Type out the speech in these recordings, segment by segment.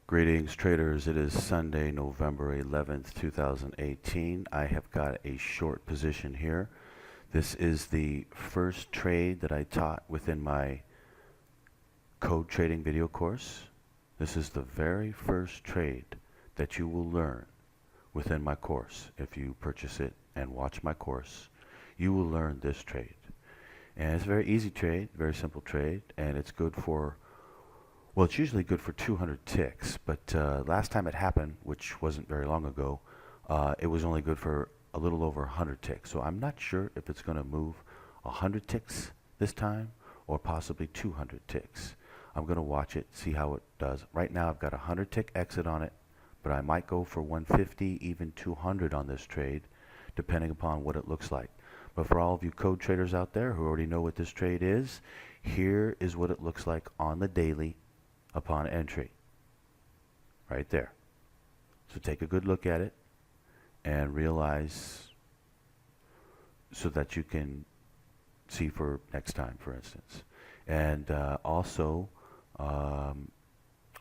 Greetings, traders. It is Sunday, November 11th, 2018. I have got a short position here. This is the first trade that I taught within my code trading video course. This is the very first trade that you will learn within my course. If you purchase it and watch my course, you will learn this trade. And it's a very easy trade, very simple trade, and it's good for, well, it's usually good for 200 ticks, but last time it happened, which wasn't very long ago, it was only good for a little over 100 ticks. So I'm not sure if it's going to move 100 ticks this time or possibly 200 ticks. I'm going to watch it, see how it does. Right now I've got a 100 tick exit on it, but I might go for 150, even 200 on this trade, depending upon what it looks like. But for all of you code traders out there who already know what this trade is, here is what it looks like on the daily upon entry. Right there. So take a good look at it and realize so that you can see for next time, for instance. And but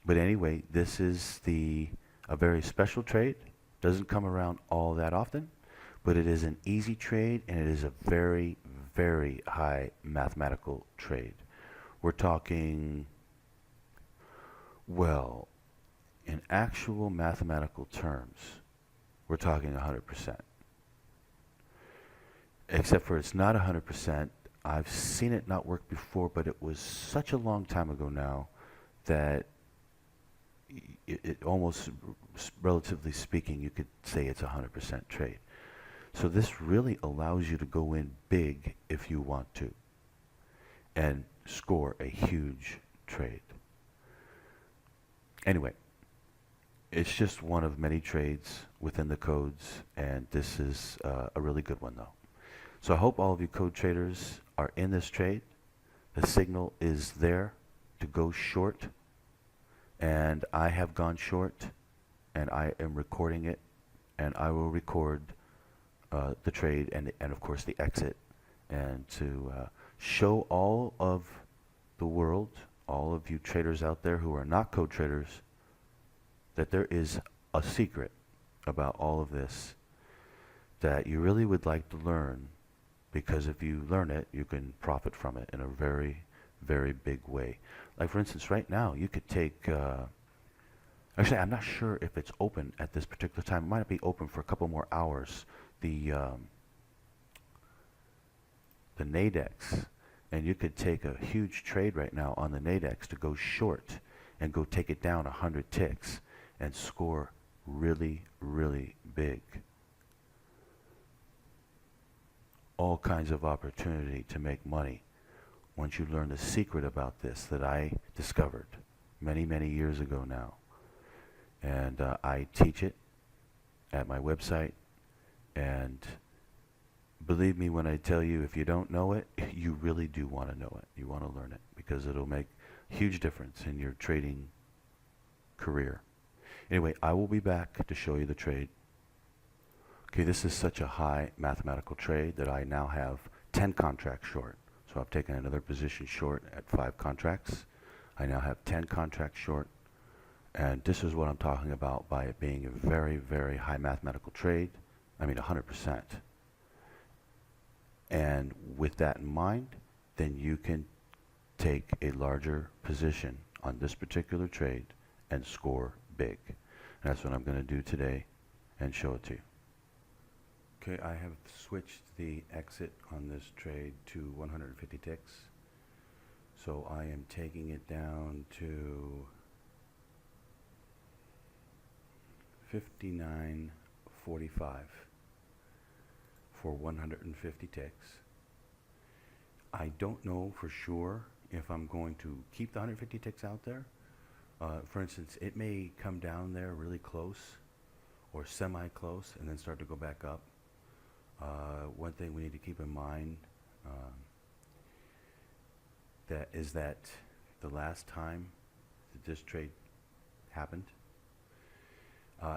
anyway, this is a very special trade. Doesn't come around all that often, but it is an easy trade and it is a very, very high mathematical trade. We're talking, well, in actual mathematical terms, we're talking 100%. Except for it's not 100%. I've seen it not work before, but it was such a long time ago now that it almost, relatively speaking, you could say it's a 100% trade. So this really allows you to go in big if you want to and score a huge trade. Anyway, it's just one of many trades within the codes, and this is a really good one though. So I hope all of you code traders are in this trade. The signal is there to go short, and I have gone short, and I am recording it, and I will record the trade and of course the exit, and to show all of the world, all of you traders out there who are not code traders, that there is a secret about all of this that you really would like to learn, because if you learn it, you can profit from it in a very, very big way. Like for instance, right now, you could take, actually I'm not sure if it's open at this particular time. It might be open for a couple more hours. The Nadex, and you could take a huge trade right now on the Nadex to go short and go take it down 100 ticks and score really, really big. All kinds of opportunity to make money once you learn the secret about this that I discovered many, many years ago now. And I teach it at my website, and believe me when I tell you, if you don't know it, you really do want to know it. You want to learn it because it'll make a huge difference in your trading career. Anyway, I will be back to show you the trade. Okay, this is such a high mathematical trade that I now have 10 contracts short. So I've taken another position short at 5 contracts. I now have 10 contracts short. And this is what I'm talking about by it being a very, very high mathematical trade. I mean 100%. And with that in mind, then you can take a larger position on this particular trade and score big. And that's what I'm going to do today and show it to you. Okay, I have switched the exit on this trade to 150 ticks. So I am taking it down to 59.45 for 150 ticks. I don't know for sure if I'm going to keep the 150 ticks out there. For instance, it may come down there really close or semi-close and then start to go back up. One thing we need to keep in mind that the last time that this trade happened,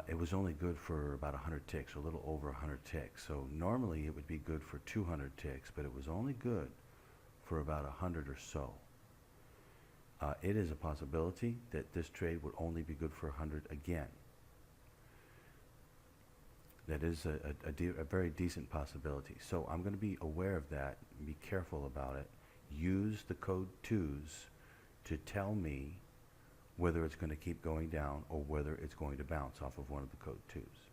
it was only good for about 100 ticks, or a little over 100 ticks. So normally it would be good for 200 ticks, but it was only good for about 100 or so. It is a possibility that this trade would only be good for 100 again. That is a very decent possibility. So I'm going to be aware of that, be careful about it. Use the code 2s to tell me whether it's going to keep going down or whether it's going to bounce off of one of the code 2s.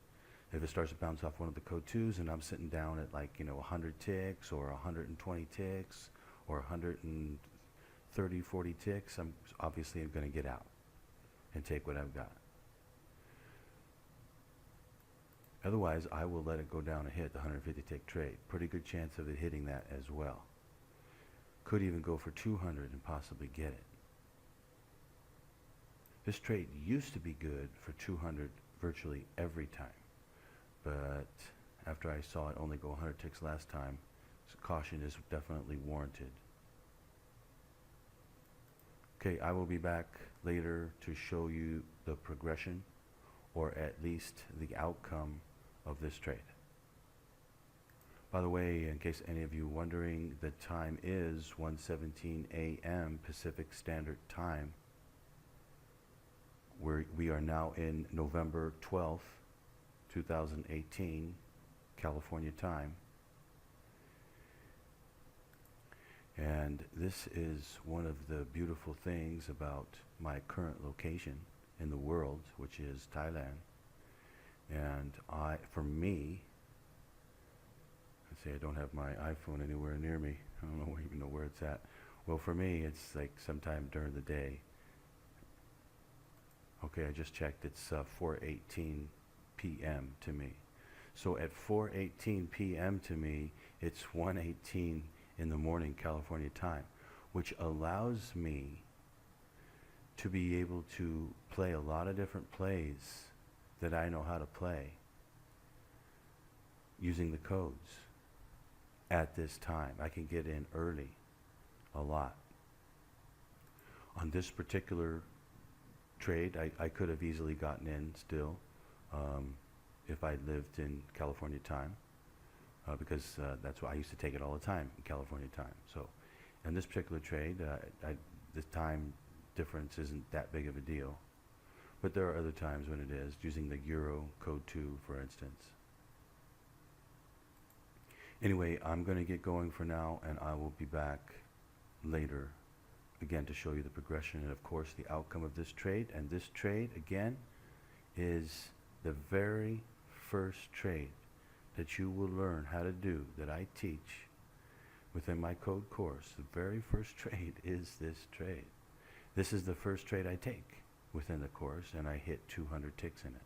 If it starts to bounce off one of the code 2s and I'm sitting down at 100 ticks or 120 ticks or 130, 40 ticks, I'm going to get out and take what I've got. Otherwise, I will let it go down and hit the 150 tick trade. Pretty good chance of it hitting that as well. Could even go for 200 and possibly get it. This trade used to be good for 200 virtually every time. But after I saw it only go 100 ticks last time, caution is definitely warranted. Okay, I will be back later to show you the progression, or at least the outcome of this trade. By the way, in case any of you wondering, the time is 1:17 a.m. Pacific Standard Time. We are now in November 12th, 2018, California time. And this is one of the beautiful things about my current location in the world, which is Thailand. And for me, let's say I don't have my iPhone anywhere near me. I don't even know where it's at. Well, for me, it's like sometime during the day. Okay, I just checked. It's 4:18 p.m. to me. So at 4:18 p.m. to me, it's 1:18 in the morning California time, which allows me to be able to play a lot of different plays that I know how to play using the codes at this time. I can get in early a lot. On this particular trade, I could have easily gotten in still if I lived in California time, because that's why I used to take it all the time in California time. So in this particular trade, the time difference isn't that big of a deal. But there are other times when it is, using the Euro code 2, for instance. Anyway, I'm going to get going for now, and I will be back later, again, to show you the progression and, of course, the outcome of this trade. And this trade, again, is the very first trade that you will learn how to do, that I teach within my code course. The very first trade is this trade. This is the first trade I take within the course, and I hit 200 ticks in it.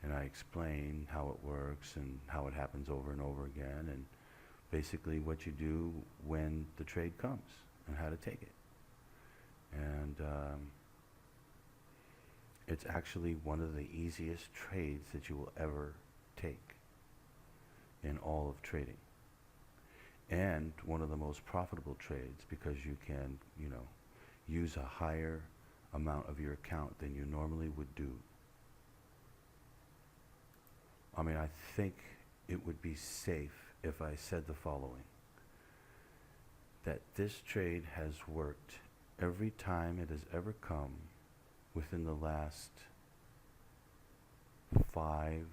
And I explain how it works and how it happens over and over again, and basically what you do when the trade comes and how to take it. And it's actually one of the easiest trades that you will ever take in all of trading. And one of the most profitable trades, because you can, use a higher amount of your account than you normally would do. I mean, I think it would be safe if I said the following, that this trade has worked every time it has ever come within the last 5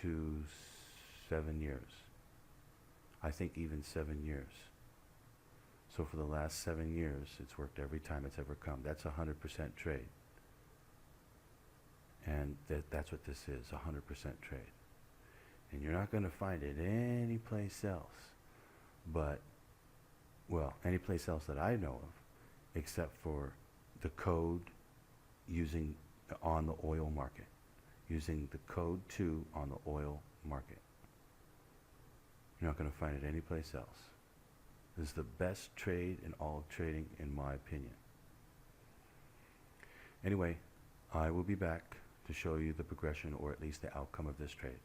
to 7 years. I think even 7 years. So for the last 7 years, it's worked every time it's ever come. That's a 100% trade. And that's what this is, a 100% trade. And you're not going to find it any place else, but, well, any place else that I know of, except for the code using on the oil market, using the code 2 on the oil market. You're not going to find it anyplace else. This is the best trade in all of trading, in my opinion. Anyway, I will be back to show you the progression, or at least the outcome of this trade.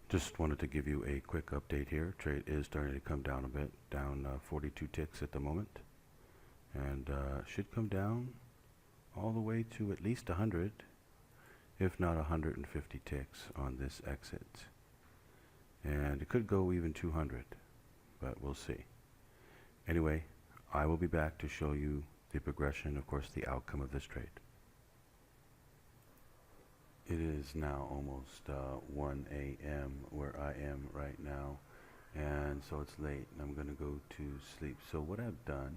Just wanted to give you a quick update here. Trade is starting to come down a bit, down 42 ticks at the moment, and should come down all the way to at least 100, if not 150 ticks on this exit. And it could go even 200, but we'll see. Anyway, I will be back to show you the progression, of course, the outcome of this trade. It is now almost 1 a.m. where I am right now, and so it's late and I'm going to go to sleep. So what I've done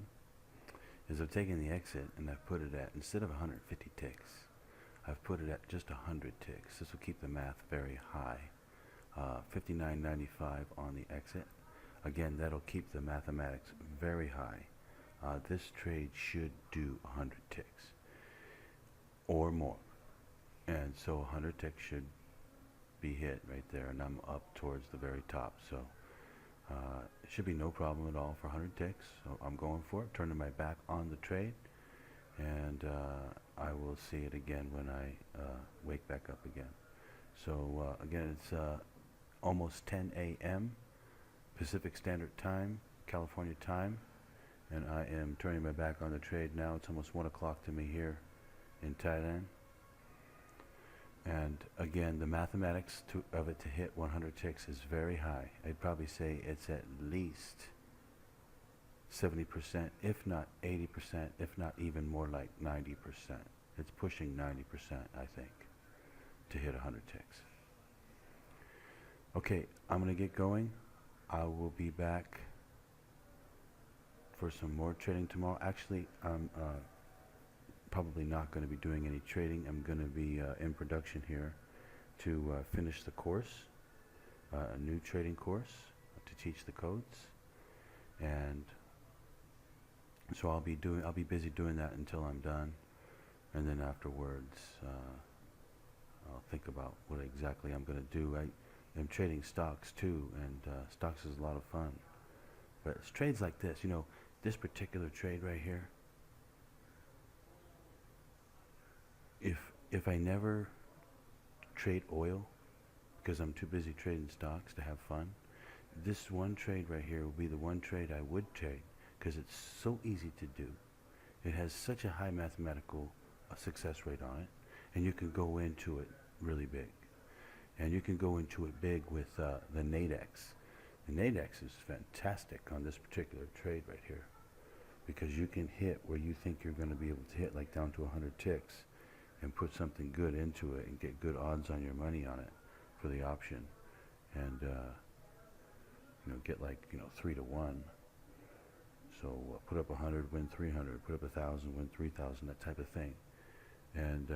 is I've taken the exit and I've put it at, instead of 150 ticks, I've put it at just 100 ticks. This will keep the math very high. 59.95 on the exit. Again, that'll keep the mathematics very high. This trade should do 100 ticks or more. And so 100 ticks should be hit right there, and I'm up towards the very top. So it should be no problem at all for 100 ticks. So I'm going for it, turning my back on the trade, and I will see it again when I wake back up again. So again, it's almost 10 a.m. Pacific Standard Time, California time, and I am turning my back on the trade now. It's almost 1 o'clock to me here in Thailand. And again, the mathematics of it to hit 100 ticks is very high. I'd probably say it's at least 70%, if not 80%, if not even more like 90%. It's pushing 90%, I think, to hit 100 ticks. Okay, I'm going to get going. I will be back for some more trading tomorrow. Actually, I'm probably not going to be doing any trading. I'm going to be in production here to finish the course, a new trading course to teach the codes, and so I'll be busy doing that until I'm done, and then afterwards I'll think about what exactly I'm going to do. I'm trading stocks too, and stocks is a lot of fun. But it's trades like this, this particular trade right here. If I never trade oil, because I'm too busy trading stocks to have fun, this one trade right here will be the one trade I would trade, because it's so easy to do. It has such a high mathematical success rate on it, and you can go into it really big. And you can go into it big with the Nadex. The Nadex is fantastic on this particular trade right here, because you can hit where you think you're going to be able to hit, like down to 100 ticks, and put something good into it and get good odds on your money on it for the option, and get like 3 to 1. So put up 100, win 300. Put up 1,000, win 3,000. That type of thing, and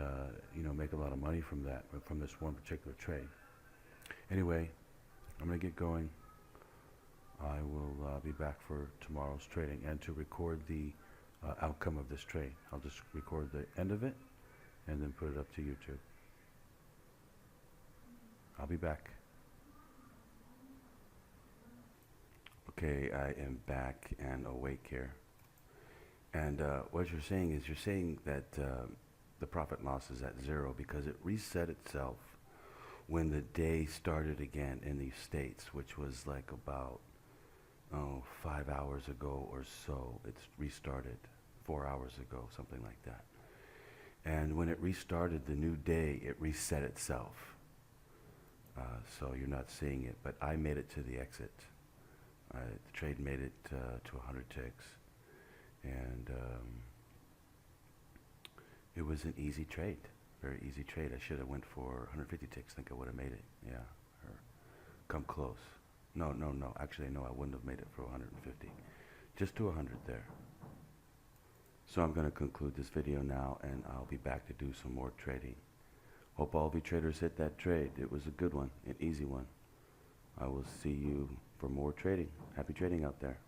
make a lot of money from that, from this one particular trade. Anyway, I'm gonna get going. I will be back for tomorrow's trading and to record the outcome of this trade. I'll just record the end of it and then put it up to YouTube. I'll be back. Okay, I am back and awake here. And what you're saying is that the profit and loss is at 0 because it reset itself when the day started again in these states, which was like about 5 hours ago or so. It's restarted 4 hours ago, something like that. And when it restarted the new day, it reset itself. So you're not seeing it, but I made it to the exit. The trade made it to 100 ticks, and it was an easy trade, very easy trade. I should have went for 150 ticks. I think I would have made it, yeah, or come close. No, actually, no, I wouldn't have made it for 150, just to 100 there. So I'm going to conclude this video now, and I'll be back to do some more trading. Hope all of you traders hit that trade. It was a good one, an easy one. I will see you for more trading. Happy trading out there.